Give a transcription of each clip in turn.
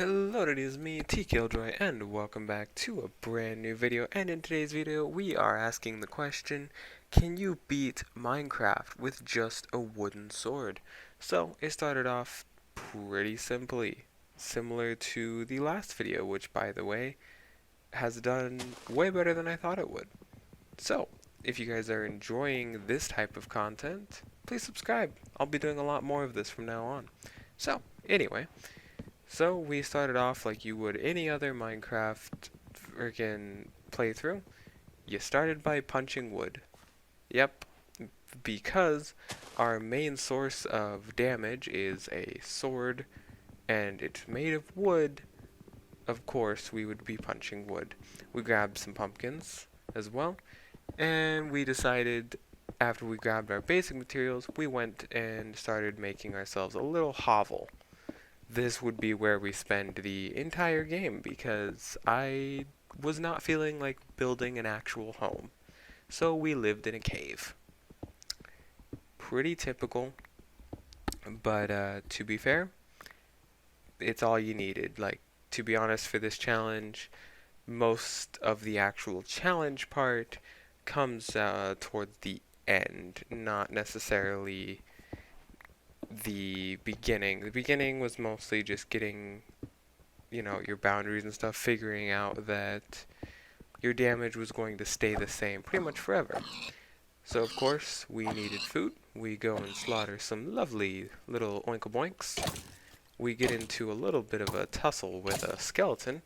Hello, it is me, Tkiljoy, and welcome back to a brand new video. And in today's video, we are asking the question, can you beat Minecraft with just a wooden sword? So, it started off pretty simply, similar to the last video, which, by the way, has done way better than I thought it would. So, if you guys are enjoying this type of content, please subscribe. I'll be doing a lot more of this from now on. So, anyway. So we started off like you would any other Minecraft freaking playthrough. You started by punching wood. Yep, because our main source of damage is a sword and it's made of wood. Of course, we would be punching wood. We grabbed some pumpkins as well, and we decided after we grabbed our basic materials, we went and started making ourselves a little hovel. This would be where we spend the entire game because I was not feeling like building an actual home. So we lived in a cave. Pretty typical, but to be fair, it's all you needed. Like, to be honest, for this challenge, most of the actual challenge part comes towards the end, not necessarily the beginning. The beginning was mostly just getting, your boundaries and stuff, figuring out that your damage was going to stay the same pretty much forever. So of course, we needed food. We go and slaughter some lovely little oinkaboinks. We get into a little bit of a tussle with a skeleton.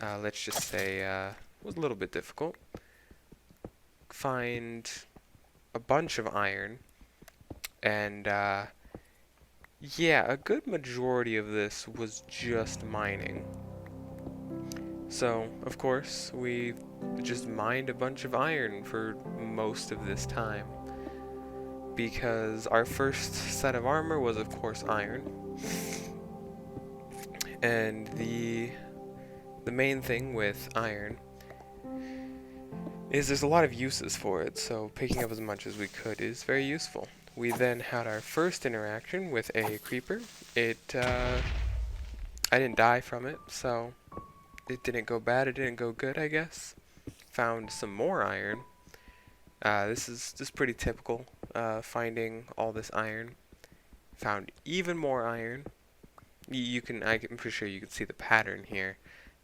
Let's just say it was a little bit difficult. Find a bunch of iron, and yeah, a good majority of this was just mining. So, of course, we just mined a bunch of iron for most of this time. Because our first set of armor was, of course, iron. And the main thing with iron is there's a lot of uses for it, so picking up as much as we could is very useful. We then had our first interaction with a creeper. I didn't die from it, so it didn't go bad, it didn't go good, I guess. Found some more iron. This is just pretty typical, finding all this iron. Found even more iron. I'm pretty sure you can see the pattern here.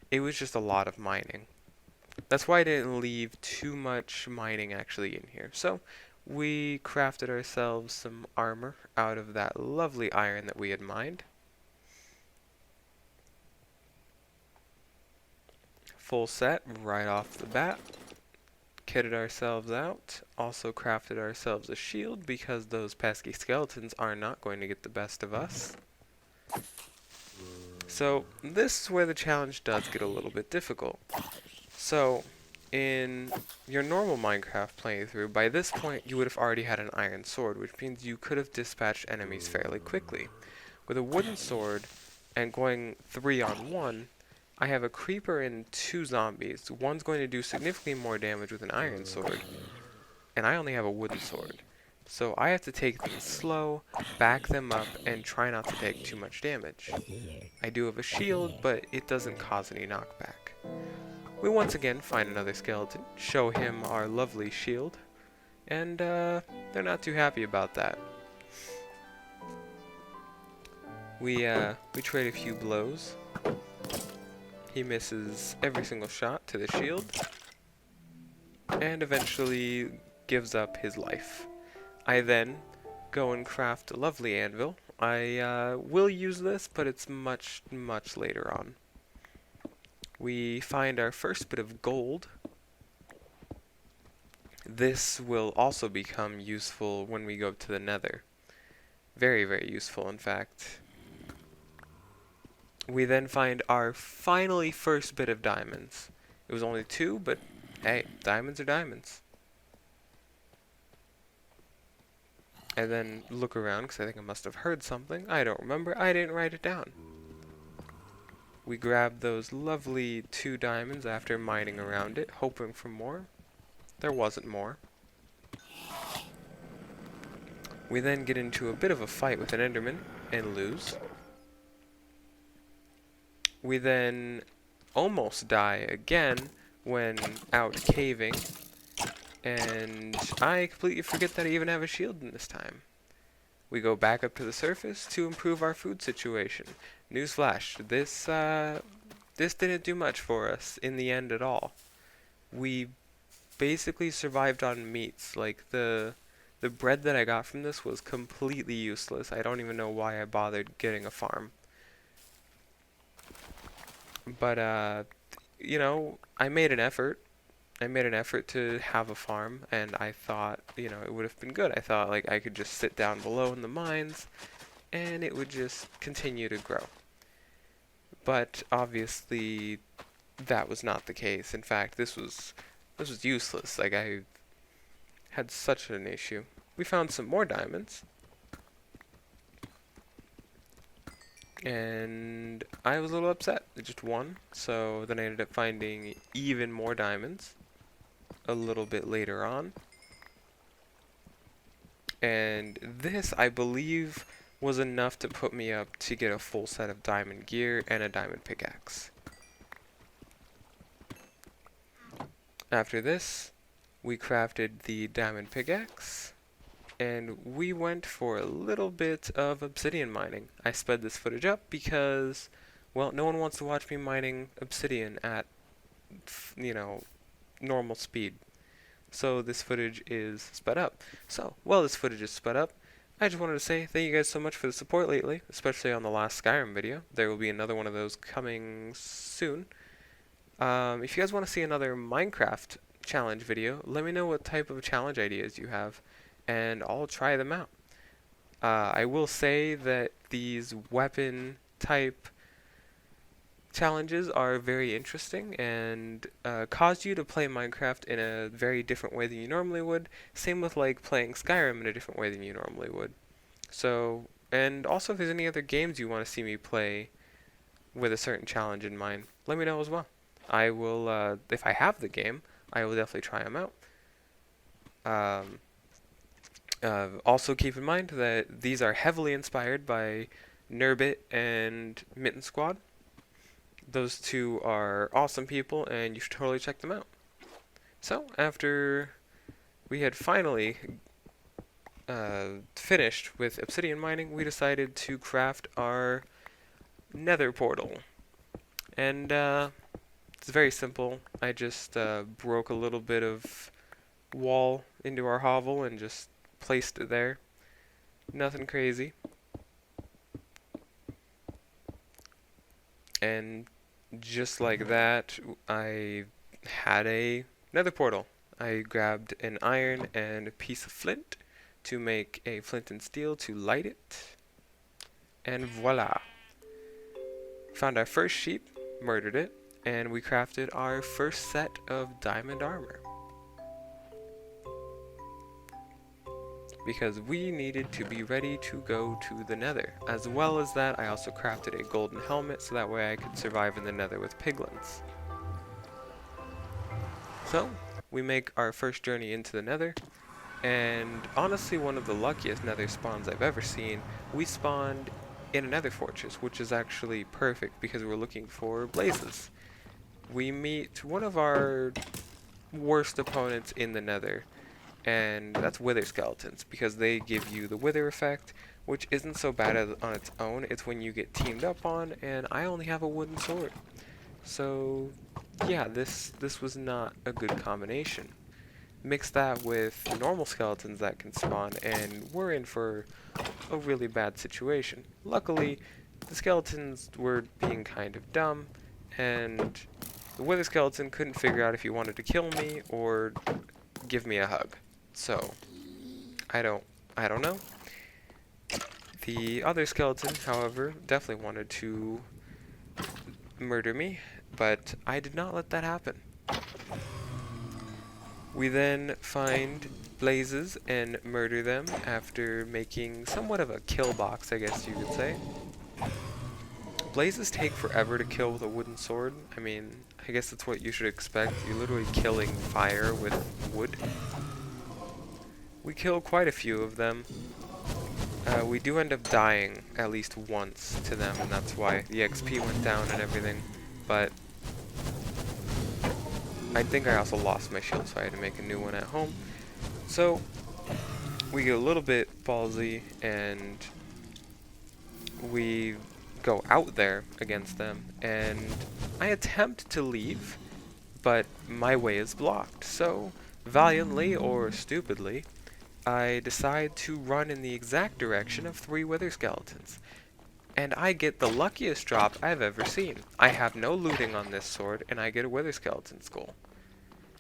It was just a lot of mining. That's why I didn't leave too much mining actually in here. So, we crafted ourselves some armor out of that lovely iron that we had mined. Full set right off the bat. Kitted ourselves out. Also crafted ourselves a shield because those pesky skeletons are not going to get the best of us. So this is where the challenge does get a little bit difficult. So in your normal Minecraft playthrough, by this point you would have already had an iron sword, which means you could have dispatched enemies fairly quickly. With a wooden sword and going 3-on-1, I have a creeper and 2 zombies. One's going to do significantly more damage with an iron sword, and I only have a wooden sword. So I have to take them slow, back them up, and try not to take too much damage. I do have a shield, but it doesn't cause any knockback. We once again find another skeleton, show him our lovely shield, and they're not too happy about that. We trade a few blows. He misses every single shot to the shield, and eventually gives up his life. I then go and craft a lovely anvil. I will use this, but it's much, much later on. We find our first bit of gold. This will also become useful when we go to the Nether. Very, very useful, in fact. We then find our finally first bit of diamonds. It was only 2, but hey, diamonds are diamonds. And then look around, because I think I must have heard something. I don't remember. I didn't write it down. We grabbed those lovely 2 diamonds after mining around it, hoping for more. There wasn't more. We then get into a bit of a fight with an enderman and lose. We then almost die again when out caving, and I completely forget that I even have a shield in this time. We go back up to the surface to improve our food situation. Newsflash, this didn't do much for us in the end at all. We basically survived on meats. Like the bread that I got from this was completely useless. I don't even know why I bothered getting a farm. But you know, I made an effort. I made an effort to have a farm, and I thought, you know, it would have been good. I thought like I could just sit down below in the mines and it would just continue to grow. But obviously that was not the case. In fact, this was useless. Like I had such an issue. We found some more diamonds. And I was a little upset. Just one. So then I ended up finding even more diamonds a little bit later on. And this, I believe, was enough to put me up to get a full set of diamond gear and a diamond pickaxe. After this, we crafted the diamond pickaxe, and we went for a little bit of obsidian mining. I sped this footage up because, well, no one wants to watch me mining obsidian at, you know, normal speed. So this footage is sped up. So, while this footage is sped up, I just wanted to say thank you guys so much for the support lately, especially on the last Skyrim video. There will be another one of those coming soon. If you guys want to see another Minecraft challenge video, let me know what type of challenge ideas you have, and I'll try them out. I will say that these weapon type challenges are very interesting and cause you to play Minecraft in a very different way than you normally would. Same with like playing Skyrim in a different way than you normally would. So, and also if there's any other games you want to see me play with a certain challenge in mind, let me know as well. I will, if I have the game, I will definitely try them out. Also keep in mind that these are heavily inspired by Nurbit and Mitten Squad. Those two are awesome people, and you should totally check them out. So, after we had finally finished with obsidian mining, we decided to craft our Nether portal. And it's very simple. I just broke a little bit of wall into our hovel and just placed it there. Nothing crazy. And just like that, I had a nether portal. I grabbed an iron and a piece of flint to make a flint and steel to light it. And voila. Found our first sheep, murdered it, and we crafted our first set of diamond armor. Because we needed to be ready to go to the nether. As well as that, I also crafted a golden helmet so that way I could survive in the nether with piglins. So, we make our first journey into the nether, and honestly one of the luckiest nether spawns I've ever seen. We spawned in a nether fortress, which is actually perfect because we're looking for blazes. We meet one of our worst opponents in the nether, and that's wither skeletons, because they give you the wither effect, which isn't so bad on its own. It's when you get teamed up on, and I only have a wooden sword. So yeah, this was not a good combination. Mix that with normal skeletons that can spawn, and we're in for a really bad situation. Luckily, the skeletons were being kind of dumb, and the wither skeleton couldn't figure out if he wanted to kill me or give me a hug. So, I don't know. The other skeleton, however, definitely wanted to murder me, but I did not let that happen. We then find blazes and murder them after making somewhat of a kill box, I guess you could say. Blazes take forever to kill with a wooden sword. I mean, I guess that's what you should expect. You're literally killing fire with wood. We kill quite a few of them. We do end up dying at least once to them, and that's why the XP went down and everything. But I think I also lost my shield, so I had to make a new one at home. So we get a little bit ballsy, and we go out there against them, and I attempt to leave, but my way is blocked. So valiantly or stupidly, I decide to run in the exact direction of 3 wither skeletons. And I get the luckiest drop I've ever seen. I have no looting on this sword, and I get a wither skeleton skull.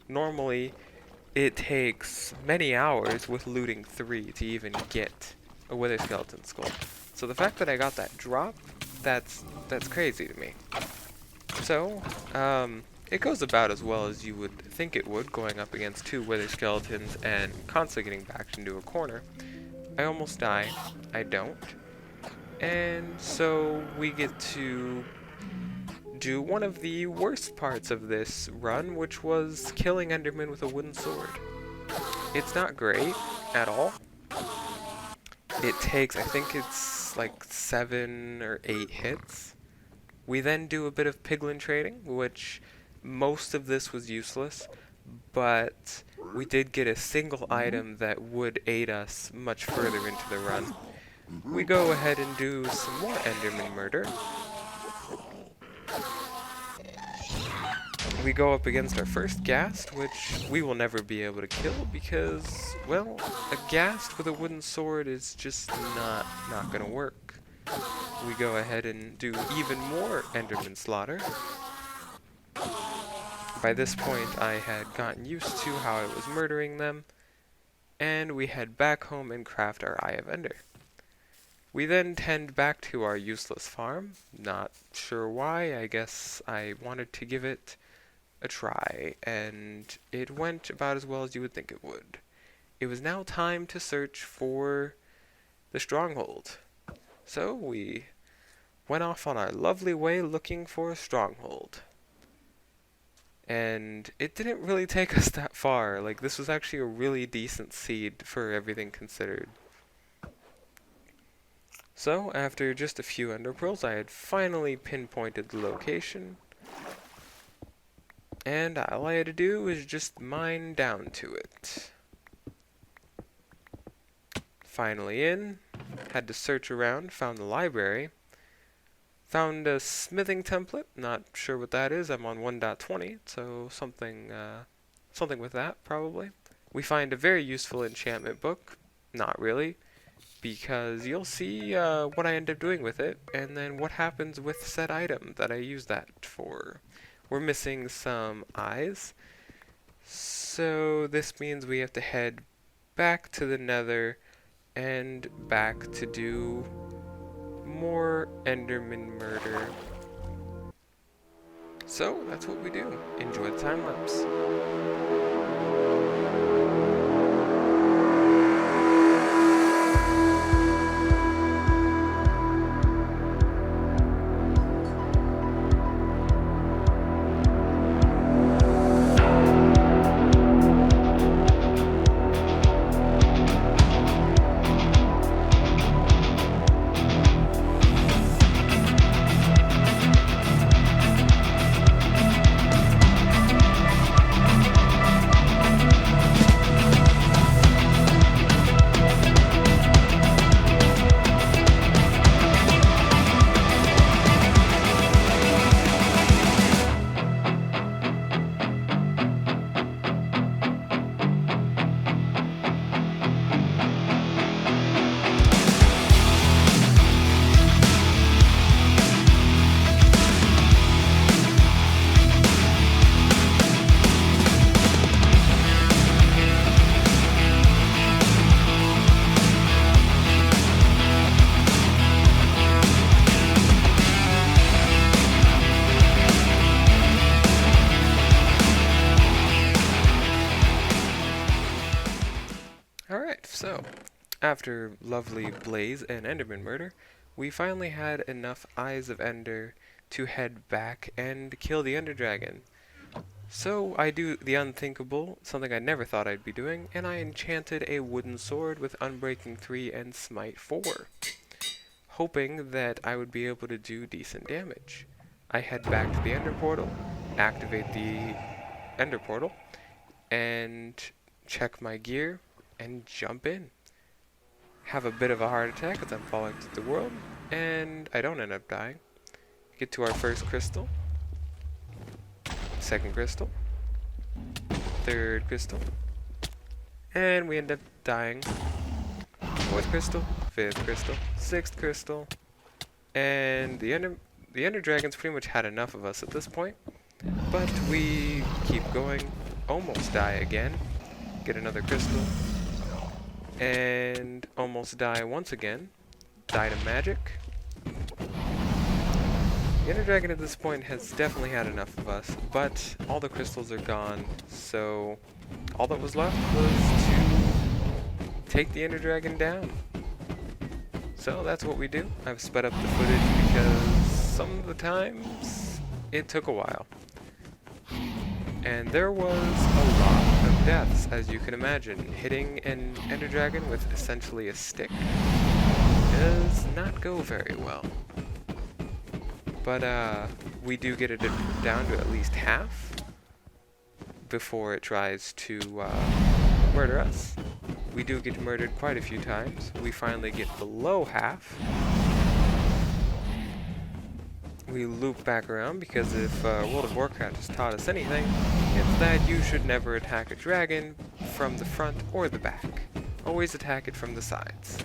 Normally, it takes many hours with looting 3 to even get a wither skeleton skull. So the fact that I got that drop, that's crazy to me. So, it goes about as well as you would think it would, going up against 2 wither skeletons and constantly getting backed into a corner. I almost die. I don't. And so we get to do one of the worst parts of this run, which was killing Enderman with a wooden sword. It's not great at all. It takes, I think it's like 7 or 8 hits. We then do a bit of piglin trading, which most of this was useless, but we did get a single item that would aid us much further into the run. We go ahead and do some more Enderman murder. We go up against our first ghast, which we will never be able to kill because, well, a ghast with a wooden sword is just not gonna work. We go ahead and do even more Enderman slaughter. By this point, I had gotten used to how I was murdering them, and we head back home and craft our Eye of Ender. We then tend back to our useless farm. Not sure why. I guess I wanted to give it a try, and it went about as well as you would think it would. It was now time to search for the stronghold. So we went off on our lovely way looking for a stronghold. And it didn't really take us that far. Like, this was actually a really decent seed for everything considered. So, after just a few ender pearls, I had finally pinpointed the location. And all I had to do was just mine down to it. Finally in, had to search around, found the library. Found a smithing template, not sure what that is, I'm on 1.20, so something with that, probably. We find a very useful enchantment book, not really, because you'll see what I end up doing with it, and then what happens with said item that I use that for. We're missing some eyes, so this means we have to head back to the Nether and back to do more Enderman murder. So that's what we do. Enjoy the time lapse. Alright, so, after lovely Blaze and Enderman murder, we finally had enough Eyes of Ender to head back and kill the Ender Dragon. So I do the unthinkable, something I never thought I'd be doing, and I enchanted a wooden sword with Unbreaking 3 and Smite 4, hoping that I would be able to do decent damage. I head back to the Ender Portal, activate the Ender Portal, and check my gear, and jump in. Have a bit of a heart attack as I'm falling to the world, and I don't end up dying. Get to our first crystal, second crystal, third crystal, and we end up dying. Fourth crystal, fifth crystal, sixth crystal, and the Ender Dragons pretty much had enough of us at this point, but we keep going, almost die again, get another crystal, and almost die once again, die to magic. The Ender Dragon at this point has definitely had enough of us, but all the crystals are gone, so all that was left was to take the Ender Dragon down. So that's what we do. I've sped up the footage because some of the times it took a while. And there was a lot of deaths, as you can imagine. Hitting an Ender Dragon with essentially a stick does not go very well. But we do get it down to at least half before it tries to murder us. We do get murdered quite a few times. We finally get below half. We loop back around because if World of Warcraft has taught us anything, it's that you should never attack a dragon from the front or the back. Always attack it from the sides.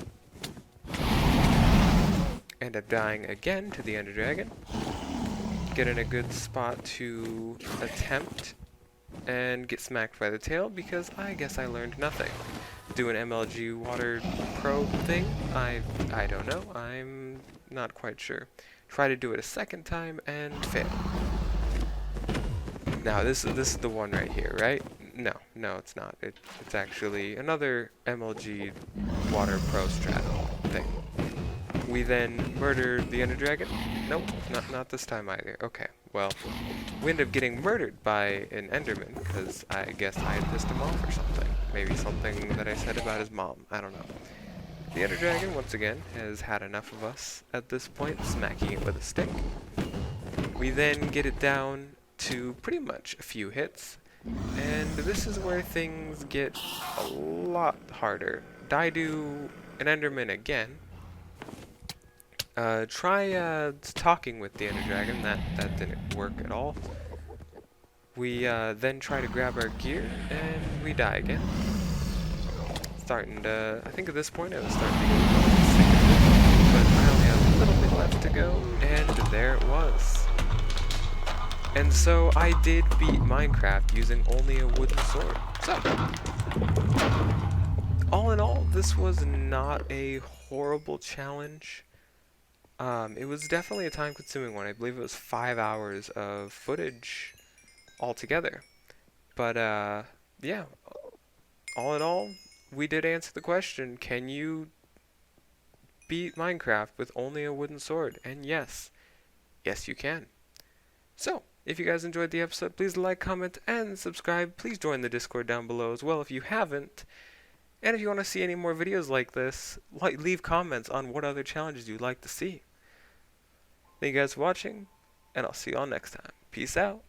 End up dying again to the Ender Dragon. Get in a good spot to attempt and get smacked by the tail because I guess I learned nothing. Do an MLG water probe thing? I don't know. I'm not quite sure. Try to do it a second time and fail. Now this is the one right here, right? No, it's not. It's actually another MLG water pro strat thing. We then murdered the Ender Dragon. Nope, not this time either. Okay, well, we ended up getting murdered by an Enderman because I guess I had pissed him off or something. Maybe something that I said about his mom. I don't know. The Ender Dragon, once again, has had enough of us at this point, smacking it with a stick. We then get it down to pretty much a few hits, and this is where things get a lot harder. Die to an Enderman again. Try talking with the Ender Dragon. That didn't work at all. We then try to grab our gear, and we die again. Starting to, I think at this point I was starting to get a little bit sick of it, but I only have a little bit left to go, and there it was. And so I did beat Minecraft using only a wooden sword. So, all in all, this was not a horrible challenge. It was definitely a time-consuming one. I believe it was 5 hours of footage altogether. But, yeah, all in all, we did answer the question, can you beat Minecraft with only a wooden sword? And yes, you can. So, if you guys enjoyed the episode, please like, comment, and subscribe. Please join the Discord down below as well if you haven't. And if you want to see any more videos like this, leave comments on what other challenges you'd like to see. Thank you guys for watching, and I'll see you all next time. Peace out.